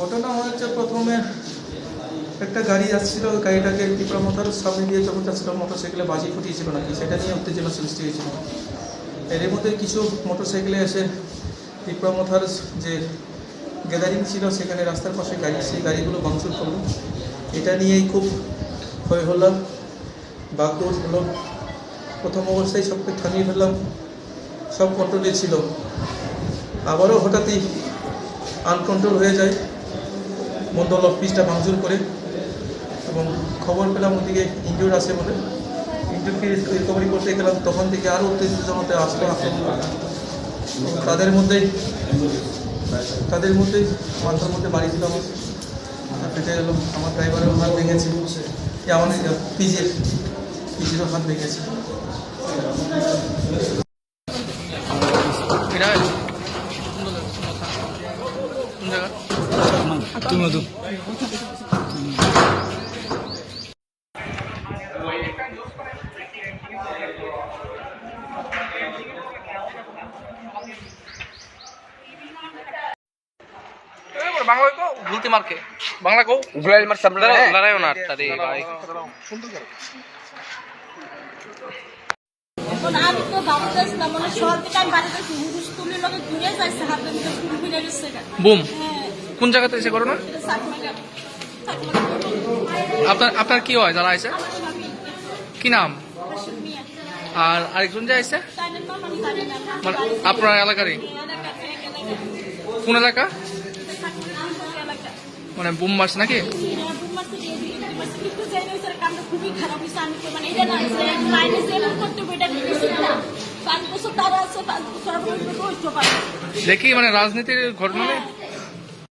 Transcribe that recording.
ঘটনা হয়েছে প্রথমে একটা গাড়ি যাচ্ছিল, গাড়িটাকে তীব্রমতার সামনে দিয়ে যখন যাচ্ছিল মোটরসাইকেলে বাজি ফুটিয়েছিল নাকি, সেটা নিয়ে উত্তেজনা সৃষ্টি হয়েছিল। এর মধ্যে কিছু মোটরসাইকেলে এসে তীব্রমতার যে গ্যাদারিং ছিল সেখানে রাস্তার পাশে গাড়ি, সেই গাড়িগুলো ভাঙচুর করলো। এটা নিয়েই খুব হয়ে হলো, বাগদৌড় হলো। প্রথম অবস্থায় সবকে থামিয়ে ফেললাম, সব কন্ট্রোলে ছিল। আবারও হঠাৎই আনকন্ট্রোল হয়ে যায়, মন্ডল অফিসটা ভাঙচুর করে। এবং খবর পেলাম ওদিকে ইনজুর আছে বলে, ইনজুরকে রিকভারি করতে গেলাম, তখন থেকে আরও উত্তেজনাতে আসলো আক্রমণ। তাদের মধ্যেই মাথার মধ্যে বাড়ি ছিল, আমার পেটে গেল, আমার ড্রাইভারের হাত ভেঙেছে, আমাদের পিজিরও হাত ভেঙেছে। বাংলা কো ভুলতে মারকে বাংলা কো ভুলাই মার সামনে লড়াইও না তারে ভাই এখন আমি তো ভাবতেছ না মনে সরকার টাইম বাড়িতে হুরুস তুলে লগে ঘুরে যাইছে হাতে মধ্যে ফুল ফিরে গেছে বুম কোন জায়গাতে এসে করো না আপনার কি হয় যারা আছে কি নাম আর আরেকজন যে আছে মানে আপনার এলাকারই কোন এলাকা মানে বুম মারছে নাকি খুবই খারাপ হয়েছে। আমি তো মানে এটা না লাইনে যেমন করতে বইটা দিয়েছি না 5 বছর তারা আছে 5 বছর পর্যন্ত দেখি মানে রাজনীতির ঘটনা